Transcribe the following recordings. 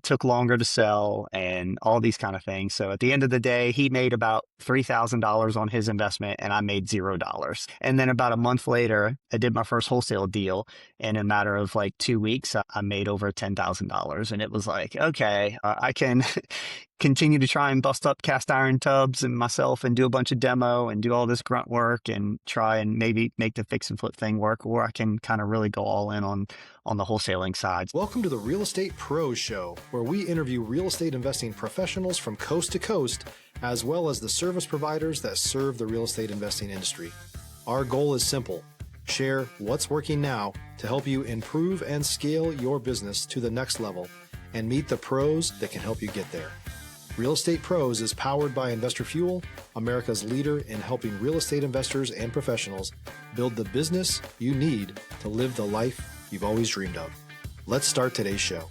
took longer to sell and all these kind of things. So at the end of the day, he made about $3,000 on his investment and I made $0. And then about a month later, I did my first wholesale deal. And in a matter of like 2 weeks, I made over $10,000. And it was like, okay, I can continue to try and bust up cast iron tubs and myself and do a bunch of demo and do all this grunt work and try and maybe make the fix and flip thing work, or I can kind of really go all in on the wholesaling side. Welcome to the Real Estate Pros Show, where we interview real estate investing professionals from coast to coast, as well as the service providers that serve the real estate investing industry. Our goal is simple: share what's working now to help you improve and scale your business to the next level and meet the pros that can help you get there. Real Estate Pros is powered by Investor Fuel, America's leader in helping real estate investors and professionals build the business you need to live the life you've always dreamed of. Let's start today's show.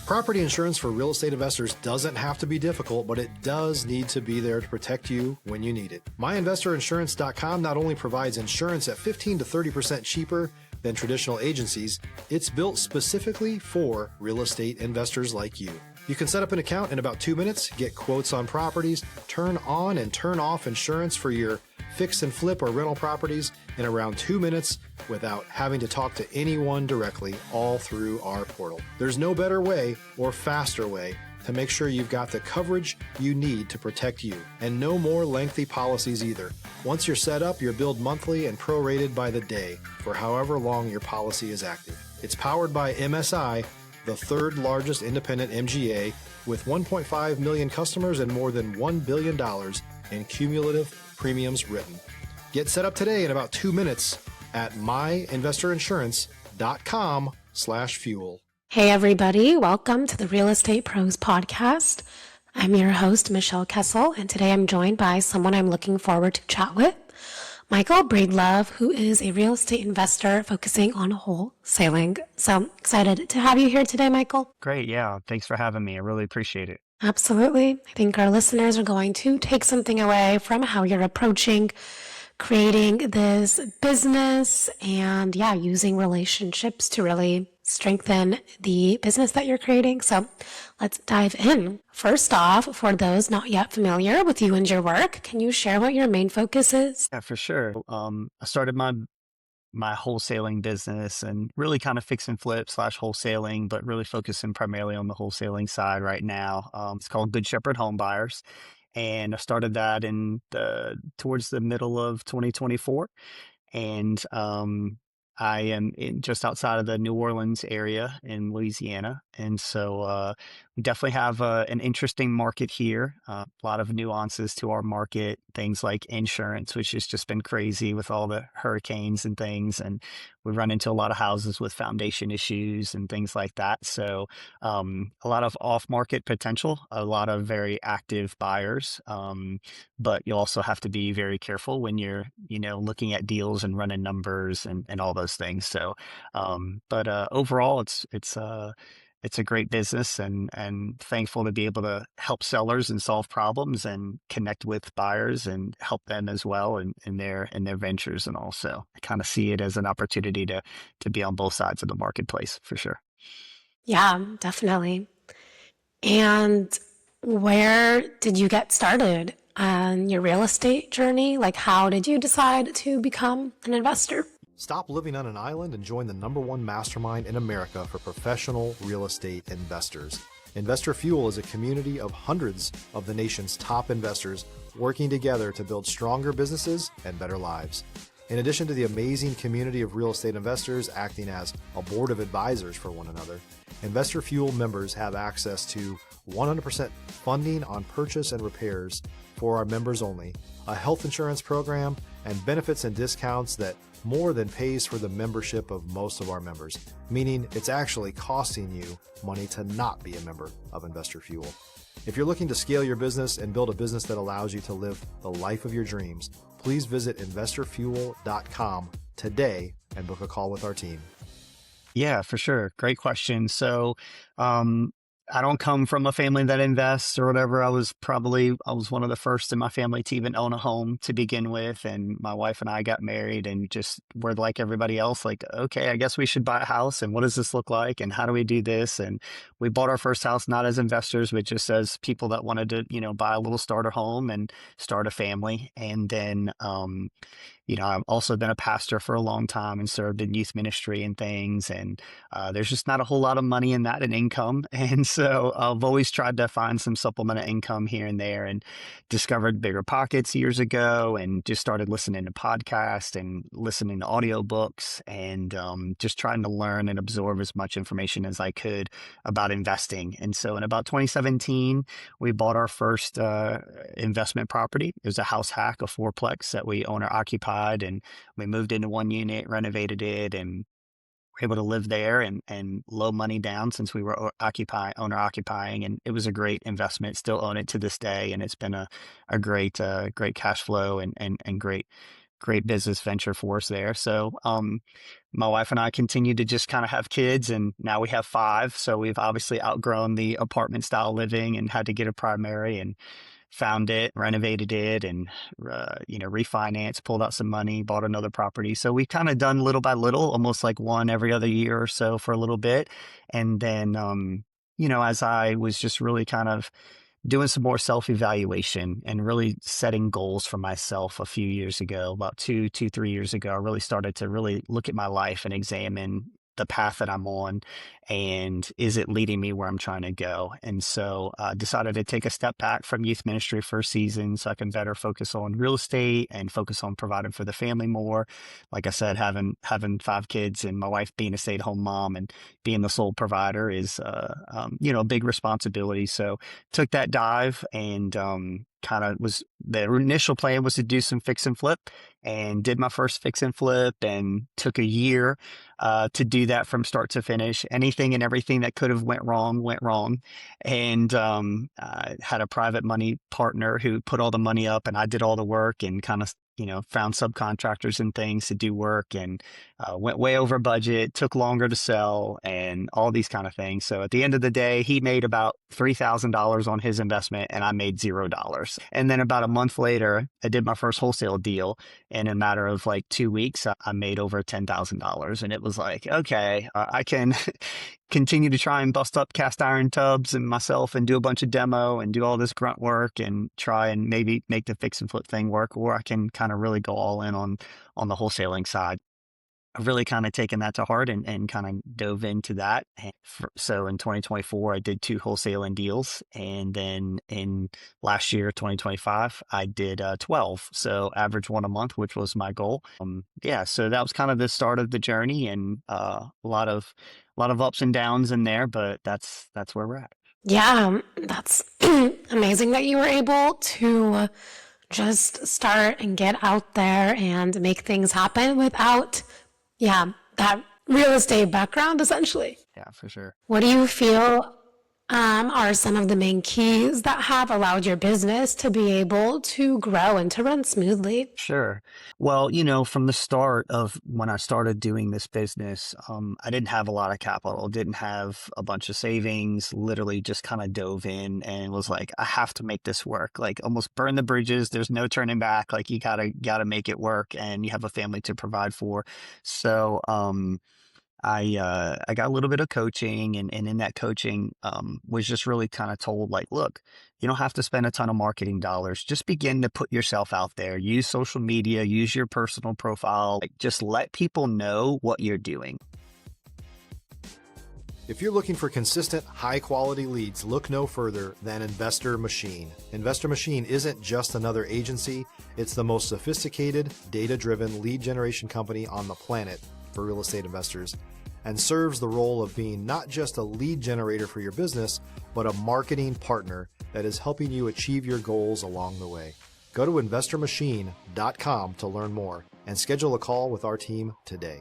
Property insurance for real estate investors doesn't have to be difficult, but it does need to be there to protect you when you need it. MyInvestorInsurance.com not only provides insurance at 15 to 30% cheaper than traditional agencies, it's built specifically for real estate investors like you. You can set up an account in about 2 minutes, get quotes on properties, turn on and turn off insurance for your fix and flip or rental properties in around 2 minutes without having to talk to anyone directly, all through our portal. There's no better way or faster way to make sure you've got the coverage you need to protect you, and no more lengthy policies either. Once you're set up, you're billed monthly and prorated by the day for however long your policy is active. It's powered by MSI, the third largest independent MGA, with 1.5 million customers and more than $1 billion in cumulative premiums written. Get set up today in about 2 minutes at myinvestoriinsurance.com/fuel. Hey everybody, welcome to the Real Estate Pros podcast. I'm your host, Michelle Kesil, and today I'm joined by someone I'm looking forward to chat with, Michael Breedlove, who is a real estate investor focusing on wholesaling. So excited to have you here today, Michael. Great. Yeah. Thanks for having me. I really appreciate it. Absolutely. I think our listeners are going to take something away from how you're approaching creating this business and using relationships to really strengthen the business that you're creating. So let's dive in. First off, for those not yet familiar with you and your work, can you share what your main focus is? Yeah, for sure. I started my wholesaling business and really kind of fix and flip / wholesaling, but really focusing primarily on the wholesaling side right now. It's called Good Shepherd Homebuyers. And I started that towards the middle of 2024. And I am just outside of the New Orleans area in Louisiana. And so we definitely have an interesting market here. A lot of nuances to our market, things like insurance, which has just been crazy with all the hurricanes and things. And we run into a lot of houses with foundation issues and things like that. So a lot of off-market potential, a lot of very active buyers. But you also have to be very careful when you're, looking at deals and running numbers and all those things. So, but overall, it's a great business and thankful to be able to help sellers and solve problems and connect with buyers and help them as well in their ventures. And also I kind of see it as an opportunity to be on both sides of the marketplace for sure. Yeah, definitely. And where did you get started on your real estate journey? Like, how did you decide to become an investor? Stop living on an island and join the #1 mastermind in America for professional real estate investors. Investor Fuel is a community of hundreds of the nation's top investors working together to build stronger businesses and better lives. In addition to the amazing community of real estate investors acting as a board of advisors for one another, Investor Fuel members have access to 100% funding on purchase and repairs for our members only, a health insurance program, and benefits and discounts that more than pays for the membership of most of our members, meaning it's actually costing you money to not be a member of Investor Fuel. If you're looking to scale your business and build a business that allows you to live the life of your dreams, please visit investorfuel.com today and book a call with our team. Yeah, for sure. Great question. So I don't come from a family that invests or whatever. I was one of the first in my family to even own a home to begin with. And my wife and I got married and just were like everybody else, like, okay, I guess we should buy a house. And what does this look like? And how do we do this? And we bought our first house not as investors, but just as people that wanted to, buy a little starter home and start a family. And then, I've also been a pastor for a long time and served in youth ministry and things. And there's just not a whole lot of money in that and income. And so I've always tried to find some supplemental income here and there, and discovered Bigger Pockets years ago and just started listening to podcasts and listening to audiobooks, and just trying to learn and absorb as much information as I could about investing. And so in about 2017, we bought our first investment property. It was a house hack, a fourplex that we owner occupied, and we moved into one unit, renovated it, and were able to live there, and low money down since we were owner occupying, and it was a great investment. Still own it to this day, and it's been a great cash flow, and great business venture for us there. So my wife and I continued to just kind of have kids, and now we have five. So we've obviously outgrown the apartment style living and had to get a primary, and found it, renovated it, and refinanced, pulled out some money, bought another property. So we kind of done little by little, almost like one every other year or so for a little bit. And then as I was just really kind of doing some more self-evaluation and really setting goals for myself a few years ago, about 3 years ago, I really started to really look at my life and examine the path that I'm on, and is it leading me where I'm trying to go? And so I decided to take a step back from youth ministry for a season so I can better focus on real estate and focus on providing for the family more. Like I said, having five kids and my wife being a stay-at-home mom and being the sole provider is a big responsibility. So took that dive, and kind of was the initial plan was to do some fix and flip, and did my first fix and flip, and took a year to do that from start to finish. Anything and everything that could have went wrong. And I had a private money partner who put all the money up, and I did all the work, and kind of found subcontractors and things to do work, and went way over budget, took longer to sell, and all these kind of things. So at the end of the day, he made about $3,000 on his investment, and I made $0. And then about a month later, I did my first wholesale deal. In a matter of like 2 weeks, I made over $10,000. And it was like, okay, I can continue to try and bust up cast iron tubs and myself and do a bunch of demo and do all this grunt work and try and maybe make the fix and flip thing work, or I can kind of really go all in on the wholesaling side. I've really kind of taken that to heart, and kind of dove into that. So in 2024, I did two wholesaling deals. And then in last year, 2025, I did 12. So average one a month, which was my goal. Yeah. So that was kind of the start of the journey, and a lot of ups and downs in there, but that's where we're at. Yeah, that's amazing that you were able to just start and get out there and make things happen without, yeah, that real estate background, essentially. Yeah, for sure. What do you feel are some of the main keys that have allowed your business to be able to grow and to run smoothly? Sure. Well, from the start of when I started doing this business, I didn't have a lot of capital, didn't have a bunch of savings, literally just kind of dove in and was like, I have to make this work. Like almost burn the bridges. There's no turning back. Like you gotta make it work, and you have a family to provide for. So, I got a little bit of coaching, and in that coaching was just really kind of told, like, look, you don't have to spend a ton of marketing dollars. Just begin to put yourself out there. Use social media, use your personal profile. Like, just let people know what you're doing. If you're looking for consistent, high-quality leads, look no further than Investor Machine. Investor Machine isn't just another agency. It's the most sophisticated, data-driven lead generation company on the planet for real estate investors, and serves the role of being not just a lead generator for your business, but a marketing partner that is helping you achieve your goals along the way. Go to investormachine.com to learn more and schedule a call with our team today.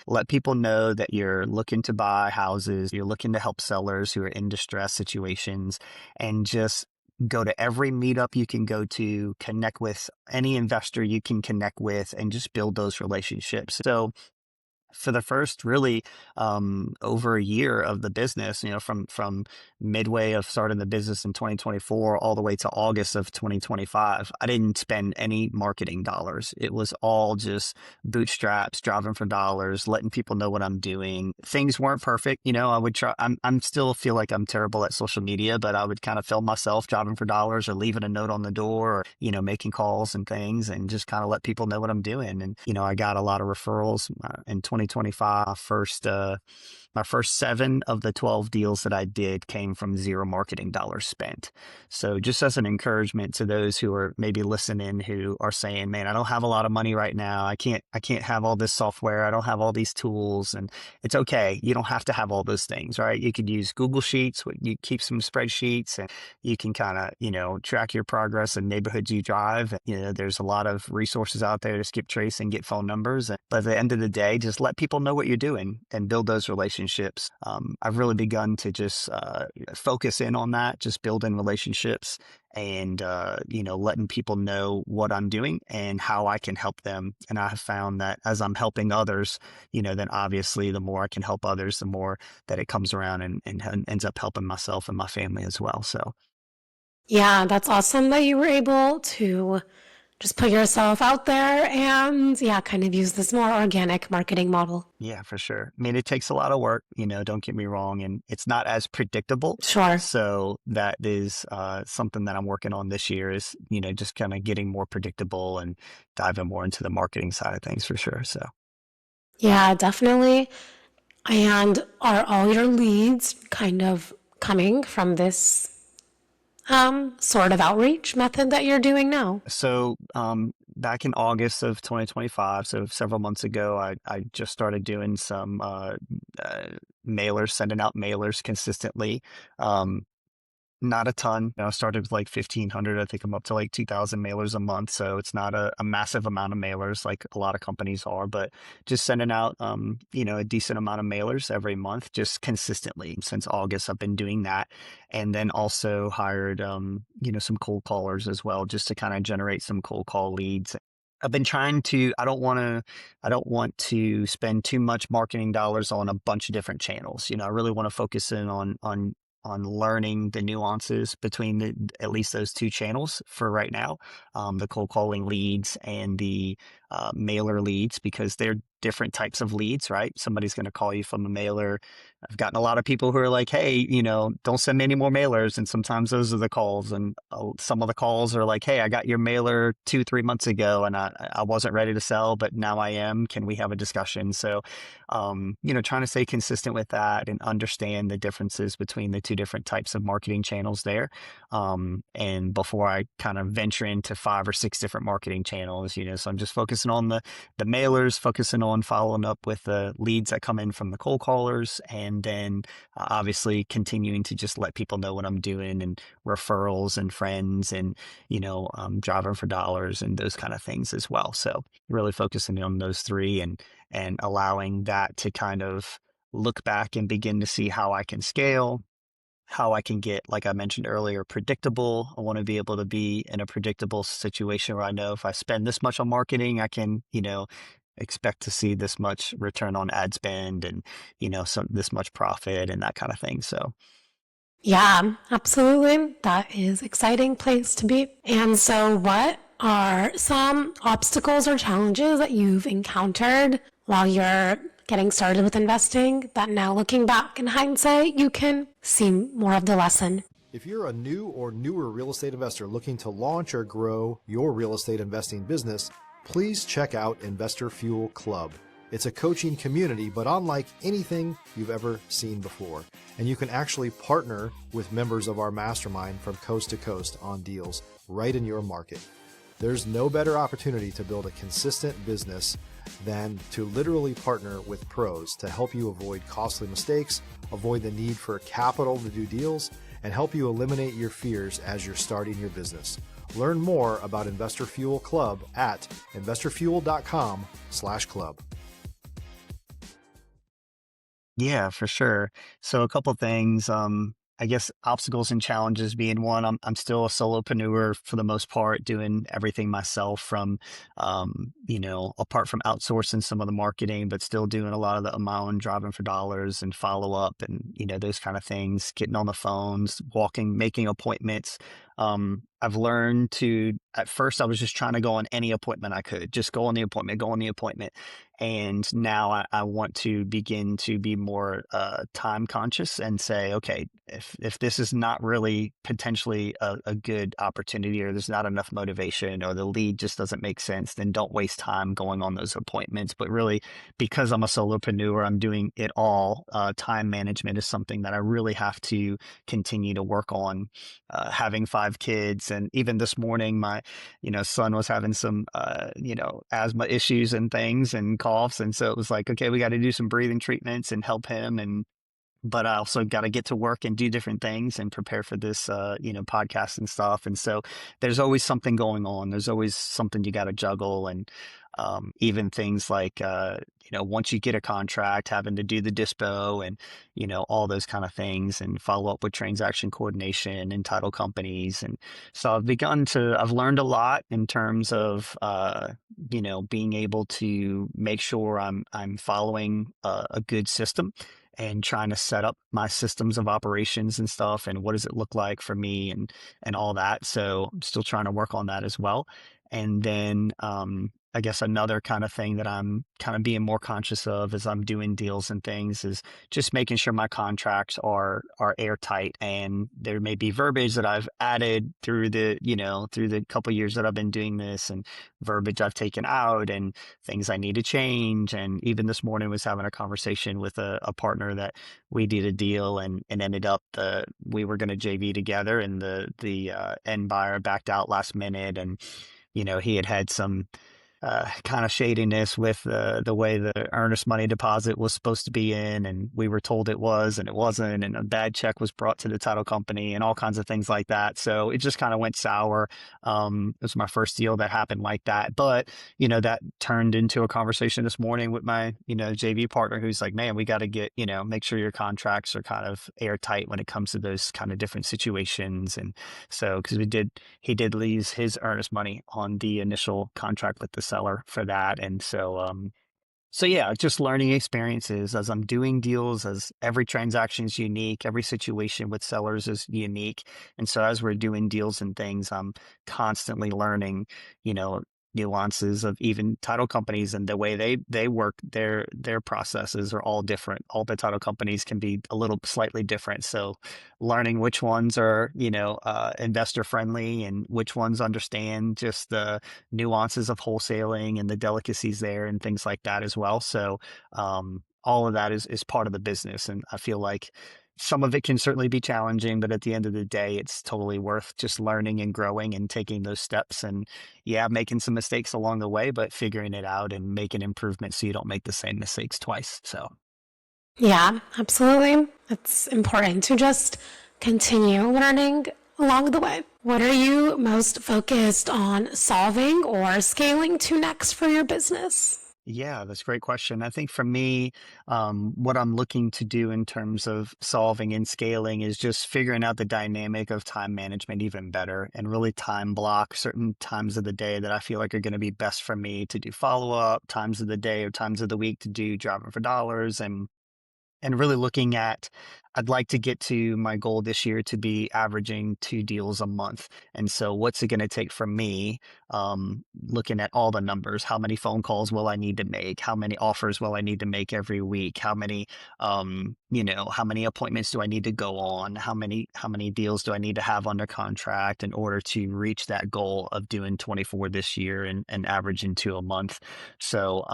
Let people know that you're looking to buy houses, you're looking to help sellers who are in distress situations, and just go to every meetup you can go to, connect with any investor you can connect with, and just build those relationships. So For the first really over a year of the business, from midway of starting the business in 2024 all the way to August of 2025, I didn't spend any marketing dollars. It was all just bootstraps, driving for dollars, letting people know what I'm doing. Things weren't perfect. I would try. I'm still feel like I'm terrible at social media, but I would kind of film myself driving for dollars or leaving a note on the door, or making calls and things, and just kind of let people know what I'm doing. And I got a lot of referrals in 2025. My first 7 of the 12 deals that I did came from zero marketing dollars spent. So just as an encouragement to those who are maybe listening, who are saying, man, I don't have a lot of money right now. I can't have all this software. I don't have all these tools. And it's okay. You don't have to have all those things, right? You could use Google Sheets. You keep some spreadsheets, and you can kind of, track your progress in neighborhoods you drive. There's a lot of resources out there to skip trace and get phone numbers. But at the end of the day, just let people know what you're doing and build those relationships. I've really begun to just focus in on that, just building relationships, and letting people know what I'm doing and how I can help them. And I have found that as I'm helping others, then obviously the more I can help others, the more that it comes around and ends up helping myself and my family as well. So Yeah, that's awesome that you were able to just put yourself out there and, yeah, kind of use this more organic marketing model. yeah, for sure. I mean, it takes a lot of work, don't get me wrong, and it's not as predictable. Sure. So that is something that I'm working on this year, is, just kind of getting more predictable and diving more into the marketing side of things for sure. So Yeah, definitely. And are all your leads kind of coming from this sort of outreach method that you're doing now? back in August of 2025, so several months ago, I just started doing some mailers, sending out mailers consistently. Um, Not a ton. I started with like 1,500. I think I'm up to like 2,000 mailers a month. So it's not a massive amount of mailers like a lot of companies are, but just sending out, a decent amount of mailers every month, just consistently. Since August, I've been doing that. And then also hired, some cold callers as well, just to kind of generate some cold call leads. I've been trying to, I don't want to spend too much marketing dollars on a bunch of different channels. I really want to focus in on learning the nuances between at least those two channels for right now, the cold calling leads and the mailer leads, because they're different types of leads, right? Somebody's going to call you from a mailer. I've gotten a lot of people who are like, hey, don't send me any more mailers. And sometimes those are the calls. And some of the calls are like, hey, I got your mailer 2-3 months ago and I wasn't ready to sell, but now I am. Can we have a discussion? So, trying to stay consistent with that and understand the differences between the two different types of marketing channels there. And before I kind of venture into 5 or 6 different marketing channels, so I'm just focusing on the mailers, focusing on following up with the leads that come in from the cold callers, and then obviously continuing to just let people know what I'm doing, and referrals and friends, and driving for dollars and those kind of things as well. So really focusing on those three, and allowing that to kind of look back and begin to see how I can scale, how I can get, like I mentioned earlier, predictable. I want to be able to be in a predictable situation where I know if I spend this much on marketing, I can, expect to see this much return on ad spend, and, this much profit and that kind of thing. So Yeah, absolutely. That is exciting place to be. And so what are some obstacles or challenges that you've encountered while you're getting started with investing that now looking back in hindsight, you can see more of the lesson? If you're a new or newer real estate investor looking to launch or grow your real estate investing business, please check out Investor Fuel Club. It's a coaching community, but unlike anything you've ever seen before. And you can actually partner with members of our mastermind from coast to coast on deals right in your market. There's no better opportunity to build a consistent business than to literally partner with pros to help you avoid costly mistakes, avoid the need for capital to do deals, and help you eliminate your fears as you're starting your business. Learn more about Investor Fuel Club at investorfuel.com/club. yeah, for sure. So a couple things. I guess obstacles and challenges being one. I'm still a solopreneur for the most part, doing everything myself from, apart from outsourcing some of the marketing, but still doing a lot of the my own driving for dollars and follow up and, those kind of things, getting on the phones, walking, making appointments. I've learned to, at first, I was just trying to go on any appointment I could, just go on the appointment, go on the appointment. And now I want to begin to be more time conscious and say, okay, if this is not really potentially a good opportunity, or there's not enough motivation, or the lead just doesn't make sense, then don't waste time going on those appointments. But really, because I'm a solopreneur, I'm doing it all. Time management is something that I really have to continue to work on. Having 5 kids, and even this morning, my son was having some asthma issues and things and coughs, and so it was like, okay, we got to do some breathing treatments and help him, and but I also got to get to work and do different things and prepare for this, podcast and stuff. And so there's always something going on. There's always something you got to juggle. And even things like, once you get a contract, having to do the dispo and, all those kind of things and follow up with transaction coordination and title companies. And so I've learned a lot in terms of, being able to make sure I'm following a good system and trying to set up my systems of operations and stuff, and what does it look like for me and all that. So I'm still trying to work on that as well. And then I guess another kind of thing that I'm kind of being more conscious of as I'm doing deals and things is just making sure my contracts are airtight, and there may be verbiage that I've added through the couple years that I've been doing this, and verbiage I've taken out, and things I need to change. And even this morning was having a conversation with a partner that we did a deal, and ended up we were going to JV together, and the end buyer backed out last minute. And he had some kind of shadiness with the way the earnest money deposit was supposed to be in, and we were told it was, and it wasn't, and a bad check was brought to the title company, and all kinds of things like that. So it just kind of went sour. It was my first deal that happened like that, but that turned into a conversation this morning with my JV partner, who's like, man, we got to get make sure your contracts are kind of airtight when it comes to those kind of different situations. And so because he did lose his earnest money on the initial contract with the seller for that. And so yeah, just learning experiences as I'm doing deals, as every transaction is unique, every situation with sellers is unique. And so as we're doing deals and things, I'm constantly learning, you know, nuances of even title companies and the way they work. Their processes are all different. All the title companies can be a little slightly different. So learning which ones are, investor friendly, and which ones understand just the nuances of wholesaling and the delicacies there and things like that as well. So all of that is part of the business. And I feel like some of it can certainly be challenging, but at the end of the day, it's totally worth just learning and growing and taking those steps. And yeah, making some mistakes along the way, but figuring it out and making improvements so you don't make the same mistakes twice. So Yeah, absolutely. It's important to just continue learning along the way. What are you most focused on solving or scaling to next for your business? yeah, that's a great question. I think for me, what I'm looking to do in terms of solving and scaling is just figuring out the dynamic of time management even better, and really time block certain times of the day that I feel like are going to be best for me to do follow up, times of the day or times of the week to do driving for dollars, and really looking at, I'd like to get to my goal this year to be averaging 2 deals a month. And so what's it going to take from me? Looking at all the numbers, how many phone calls will I need to make? How many offers will I need to make every week? How many appointments do I need to go on? How many deals do I need to have under contract in order to reach that goal of doing 24 this year and averaging 2 a month? So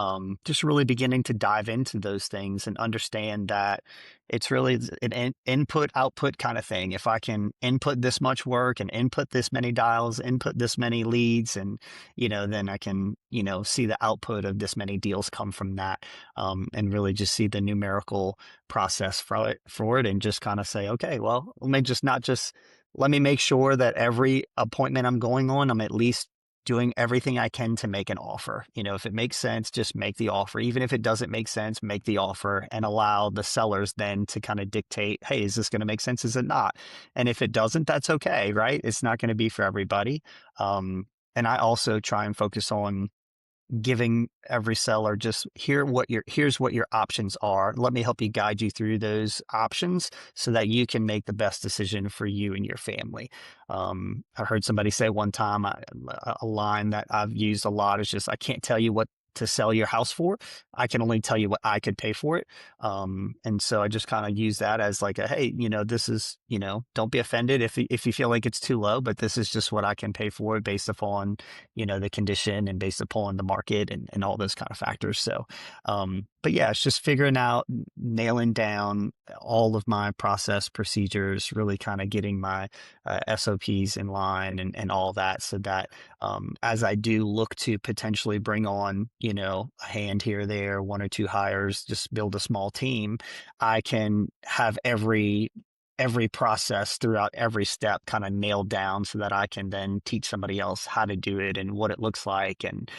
just really beginning to dive into those things and understand that it's really an input output kind of thing. If I can input this much work and input this many dials, input this many leads, and then I can see the output of this many deals come from that, and really just see the numerical process for it, and just kind of say, okay, well, let me make sure that every appointment I'm going on, I'm at least doing everything I can to make an offer. If it makes sense, just make the offer. Even if it doesn't make sense, make the offer and allow the sellers then to kind of dictate, hey, is this going to make sense? Is it not? And if it doesn't, that's okay, right? It's not going to be for everybody. And I also try and focus on giving every seller just here's what your options are. Let me help you guide you through those options so that you can make the best decision for you and your family. I heard somebody say one time, a line that I've used a lot is just, I can't tell you what to sell your house for. I can only tell you what I could pay for it. And so I just kind of use that as like hey, this is, don't be offended if you feel like it's too low, but this is just what I can pay for it based upon, the condition and based upon the market and all those kind of factors. So, but yeah, it's just figuring out, nailing down all of my process procedures, really kind of getting my SOPs in line and all that so that as I do look to potentially bring on, a hand here or there, one or two hires, just build a small team, I can have every process throughout every step kind of nailed down so that I can then teach somebody else how to do it and what it looks like. And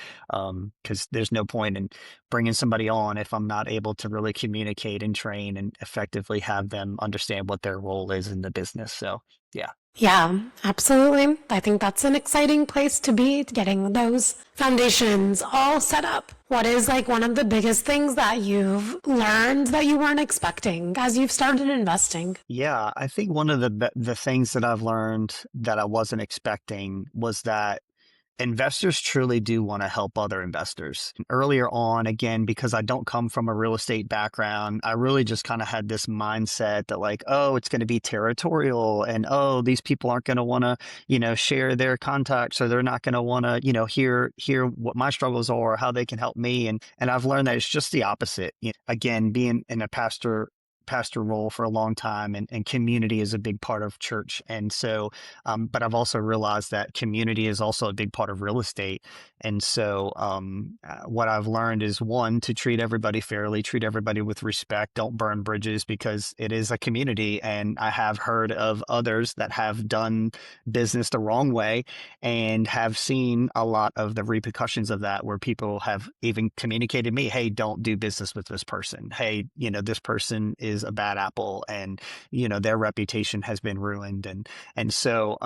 because there's no point in bringing somebody on if I'm not able to really communicate and train and effectively have them understand what their role is in the business. So, yeah. Yeah, absolutely. I think that's an exciting place to be, getting those foundations all set up. What is like one of the biggest things that you've learned that you weren't expecting as you've started investing? Yeah, I think one of the things that I've learned that I wasn't expecting was that investors truly do want to help other investors. Earlier on, again, because I don't come from a real estate background, I really just kind of had this mindset that like, oh, it's going to be territorial and oh, these people aren't going to want to, share their contacts or they're not going to want to, hear what my struggles are or how they can help me. And I've learned that it's just the opposite. Again, being in a pastor role for a long time and community is a big part of church. And so, but I've also realized that community is also a big part of real estate. And so, what I've learned is one, to treat everybody fairly, treat everybody with respect, don't burn bridges because it is a community. And I have heard of others that have done business the wrong way and have seen a lot of the repercussions of that, where people have even communicated me, hey, don't do business with this person. Hey, this person is a bad apple and, their reputation has been ruined. And so,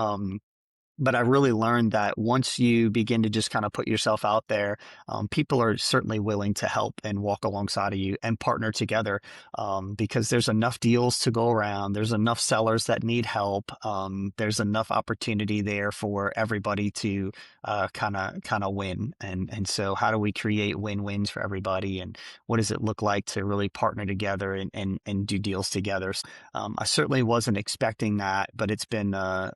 but I really learned that once you begin to just kind of put yourself out there, people are certainly willing to help and walk alongside of you and partner together, because there's enough deals to go around. There's enough sellers that need help. There's enough opportunity there for everybody to kind of win. And so how do we create win-wins for everybody? And what does it look like to really partner together and do deals together? I certainly wasn't expecting that, but it's been a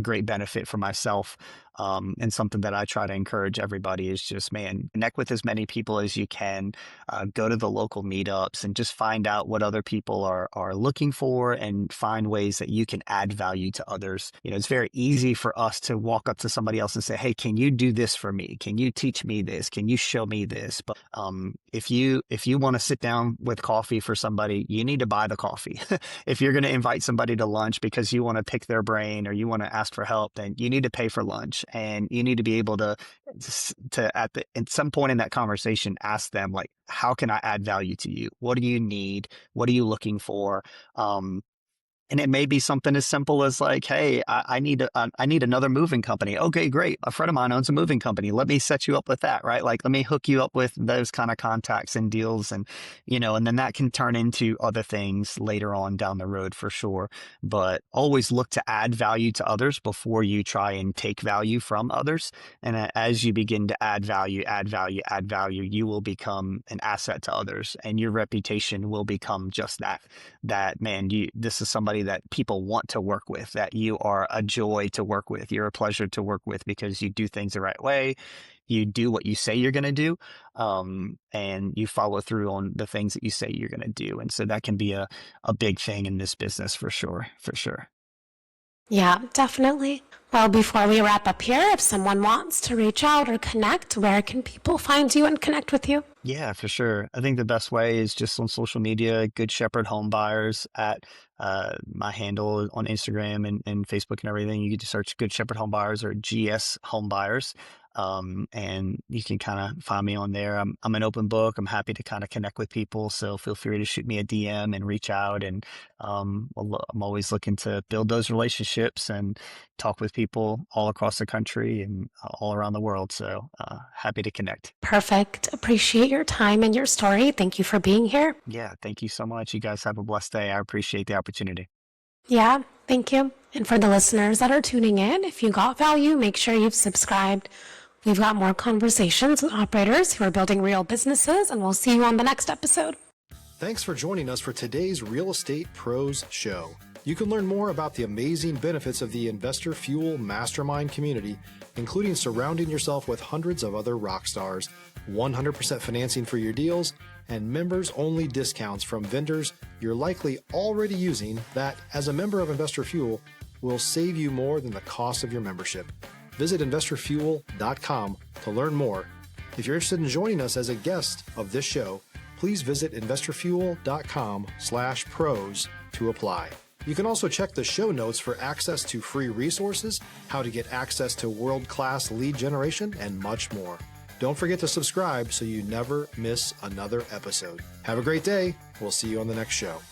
great benefit for myself, and something that I try to encourage everybody is just, man, connect with as many people as you can, go to the local meetups and just find out what other people are looking for and find ways that you can add value to others. It's very easy for us to walk up to somebody else and say, hey, can you do this for me? Can you teach me this? Can you show me this? But if you want to sit down with coffee for somebody, you need to buy the coffee. If you're going to invite somebody to lunch because you want to pick their brain or you want to ask for help, then you need to pay for lunch, and you need to be able to at some point in that conversation ask them, like, how can I add value to you? What do you need? What are you looking for? And it may be something as simple as like, hey, I need another moving company. Okay, great. A friend of mine owns a moving company. Let me set you up with that, right? Like, let me hook you up with those kind of contacts and deals, and and then that can turn into other things later on down the road for sure. But always look to add value to others before you try and take value from others. And as you begin to add value, you will become an asset to others, and your reputation will become just that. That, man, this is somebody that people want to work with, that you are a joy to work with. You're a pleasure to work with because you do things the right way. You do what you say you're going to do, and you follow through on the things that you say you're going to do. And so that can be a big thing in this business for sure, for sure. Yeah, definitely. Well, before we wrap up here, if someone wants to reach out or connect, where can people find you and connect with you? Yeah, for sure. I think the best way is just on social media, Good Shepherd Homebuyers at my handle on Instagram and Facebook and everything. You can just search Good Shepherd Homebuyers or GS Homebuyers. And you can kind of find me on there. I'm an open book. I'm happy to kind of connect with people. So feel free to shoot me a DM and reach out. And I'm always looking to build those relationships and talk with people all across the country and all around the world. So happy to connect. Perfect. Appreciate your time and your story. Thank you for being here. Yeah, thank you so much. You guys have a blessed day. I appreciate the opportunity. Yeah, thank you. And for the listeners that are tuning in, if you got value, make sure you've subscribed. We've got more conversations with operators who are building real businesses, and we'll see you on the next episode. Thanks for joining us for today's Real Estate Pros Show. You can learn more about the amazing benefits of the Investor Fuel Mastermind community, including surrounding yourself with hundreds of other rock stars, 100% financing for your deals, and members-only discounts from vendors you're likely already using that, as a member of Investor Fuel, will save you more than the cost of your membership. Visit investorfuel.com to learn more. If you're interested in joining us as a guest of this show, please visit investorfuel.com/pros to apply. You can also check the show notes for access to free resources, how to get access to world-class lead generation, and much more. Don't forget to subscribe so you never miss another episode. Have a great day. We'll see you on the next show.